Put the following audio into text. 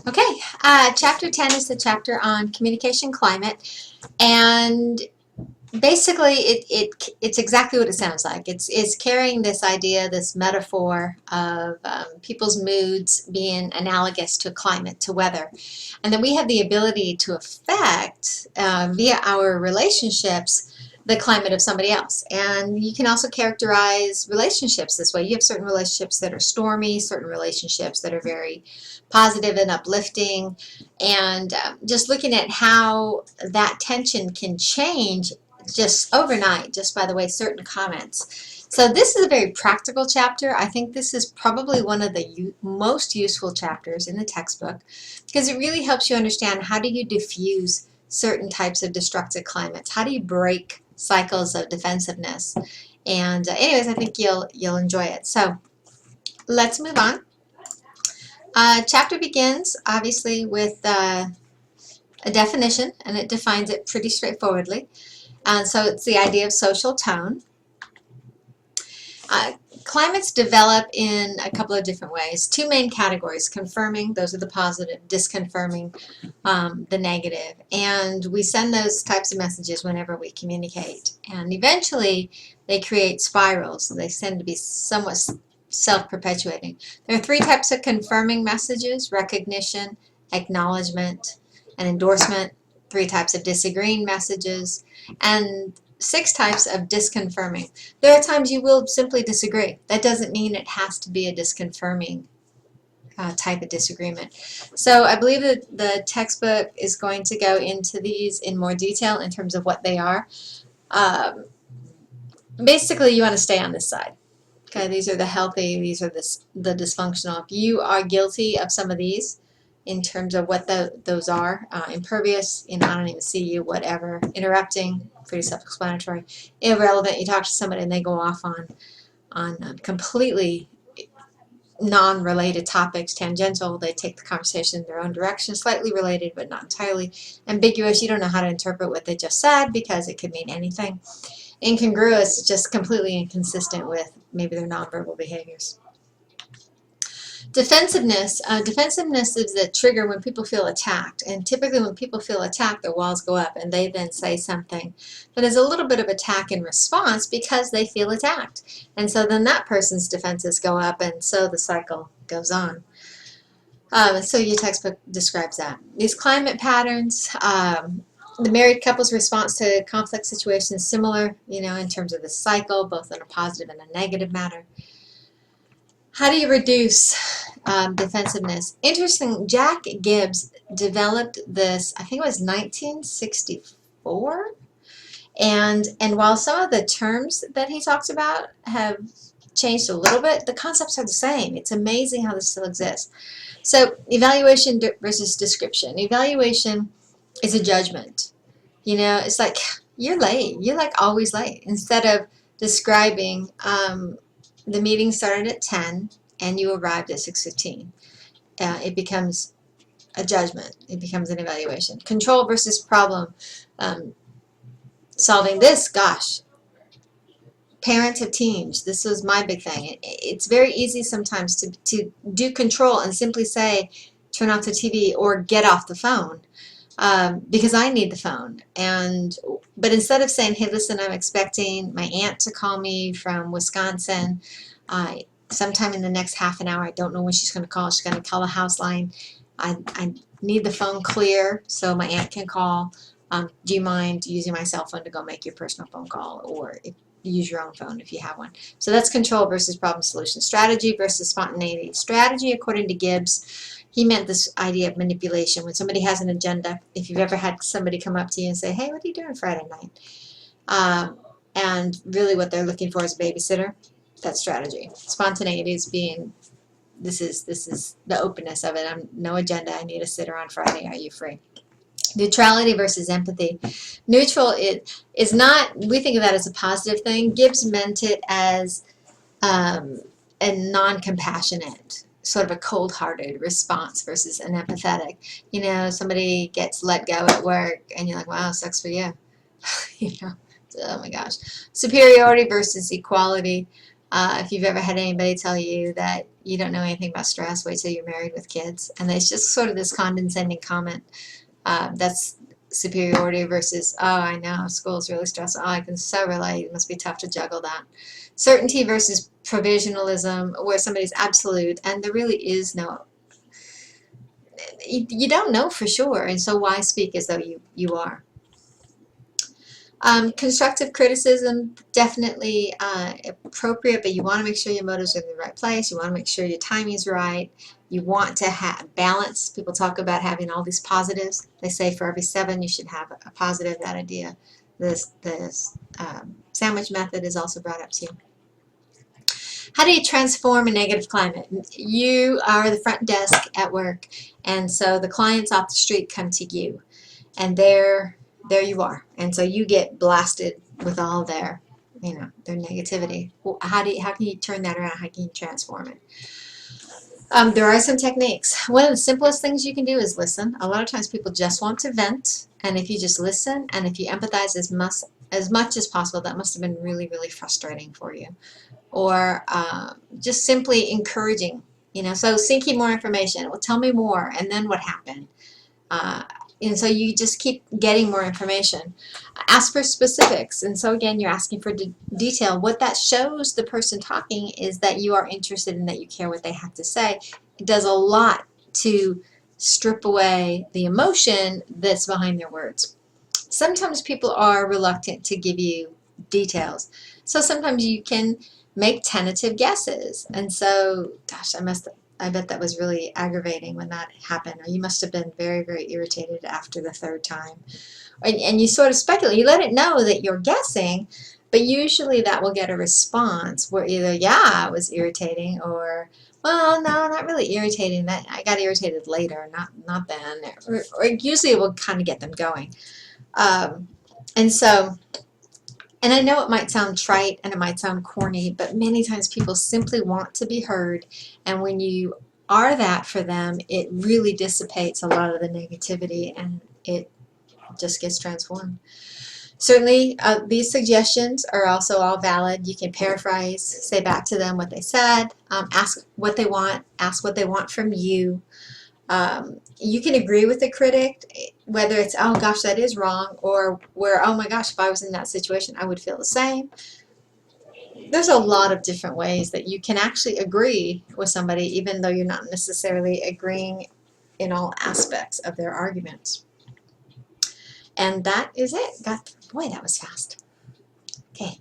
Okay, Chapter 10 is the chapter on communication climate, and basically it's exactly what it sounds like. It's carrying this idea, this metaphor of people's moods being analogous to climate, to weather, and then we have the ability to affect via our relationships the climate of somebody else. And you can also characterize relationships this way. You have certain relationships that are stormy, certain relationships that are very positive and uplifting, and just looking at how that tension can change just overnight, just by the way certain comments. So this is a very practical chapter. I think this is probably one of the most useful chapters in the textbook, because it really helps you understand how do you diffuse certain types of destructive climates. How do you break cycles of defensiveness? And anyways, I think you'll enjoy it. So let's move on. Chapter begins obviously with a definition, and it defines it pretty straightforwardly. So it's the idea of social tone. Climates develop in a couple of different ways. Two main categories: confirming, those are the positive; disconfirming, the negative. And we send those types of messages whenever we communicate. And eventually they create spirals. They tend to be somewhat self-perpetuating. There are three types of confirming messages: recognition, acknowledgement, and endorsement. Three types of disagreeing messages, and 6 types of disconfirming. There are times you will simply disagree. That doesn't mean it has to be a disconfirming type of disagreement. So I believe that the textbook is going to go into these in more detail in terms of what they are. Basically, you want to stay on this side. Okay, these are the healthy, these are the dysfunctional. If you are guilty of some of these, in terms of what those are, impervious, I don't even see you, whatever, interrupting, pretty self-explanatory, irrelevant, you talk to somebody and they go off on completely non-related topics, tangential, they take the conversation in their own direction, slightly related but not entirely, ambiguous, you don't know how to interpret what they just said because it could mean anything, incongruous, just completely inconsistent with maybe their nonverbal behaviors. Defensiveness. Defensiveness is the trigger when people feel attacked, and typically when people feel attacked, their walls go up and they then say something that is a little bit of attack in response because they feel attacked, and so then that person's defenses go up, and so the cycle goes on. So your textbook describes that. These climate patterns, the married couple's response to conflict situations is similar, in terms of the cycle, both in a positive and a negative manner. How do you reduce defensiveness? Interesting, Jack Gibbs developed this, I think it was 1964, and while some of the terms that he talks about have changed a little bit, the concepts are the same. It's amazing how this still exists. So evaluation versus description. Evaluation is a judgment. It's like, you're late. You're like always late. Instead of describing, the meeting started at 10 and you arrived at 6:15. It becomes a judgment. It becomes an evaluation. Control versus problem solving. This, gosh, parents have teens. This was my big thing. It's very easy sometimes to do control and simply say, turn off the TV or get off the phone. Because I need the phone, but instead of saying, hey, listen, I'm expecting my aunt to call me from Wisconsin sometime in the next half an hour. I don't know when she's going to call. She's going to call the house line. I need the phone clear so my aunt can call. Do you mind using my cell phone to go make your personal phone call, or use your own phone if you have one? So that's control versus problem solution. Strategy versus spontaneity. Strategy, according to Gibbs, he meant this idea of manipulation. When somebody has an agenda, if you've ever had somebody come up to you and say, hey, what are you doing Friday night? And really what they're looking for is a babysitter, that's strategy. Spontaneity is being, this is the openness of it. I'm no agenda, I need a sitter on Friday, are you free? Neutrality versus empathy. Neutral is not, we think of that as a positive thing. Gibbs meant it as a non-compassionate, sort of a cold-hearted response versus an empathetic. Somebody gets let go at work and you're like, wow, sucks for you. Oh my gosh. Superiority versus equality. If you've ever had anybody tell you that you don't know anything about stress, wait till you're married with kids. And it's just sort of this condescending comment. That's superiority versus, oh, I know, school's really stressful. Oh, I can so relate. It must be tough to juggle that. Certainty versus provisionalism, where somebody's absolute, and there really is no, you don't know for sure, and so why speak as though you are? Constructive criticism, definitely appropriate, but you want to make sure your motives are in the right place. You want to make sure your timing is right. You want to have balance. People talk about having all these positives. They say for every 7 you should have a positive. That idea, this sandwich method is also brought up too. How do you transform a negative climate? You are the front desk at work, and so the clients off the street come to you, and there you are, and so you get blasted with all their their negativity. Well, how can you turn that around? How can you transform it? There are some techniques. One of the simplest things you can do is listen. A lot of times people just want to vent, and if you just listen and if you empathize as much as possible, that must have been really, really frustrating for you. Or just simply encouraging, so seeking more information. Well, tell me more, and then what happened? And so you just keep getting more information. Ask for specifics, and so again, you're asking for detail. What that shows the person talking is that you are interested and that you care what they have to say. It does a lot to strip away the emotion that's behind their words. Sometimes people are reluctant to give you details, so sometimes you can make tentative guesses, and so, gosh, I bet that was really aggravating when that happened, or you must have been very, very irritated after the 3rd time. And you sort of speculate, you let it know that you're guessing, but usually that will get a response where either, yeah, it was irritating, or, well, no, not really irritating. That I got irritated later, not then. Or usually it will kind of get them going. And so, and I know it might sound trite and it might sound corny, but many times people simply want to be heard, and when you are that for them, it really dissipates a lot of the negativity and it just gets transformed. Certainly, these suggestions are also all valid. You can paraphrase, say back to them what they said, ask what they want from you. You can agree with the critic, whether it's, oh gosh, that is wrong, or where, oh my gosh, if I was in that situation, I would feel the same. There's a lot of different ways that you can actually agree with somebody, even though you're not necessarily agreeing in all aspects of their arguments. And that is it. Boy, that was fast. Okay.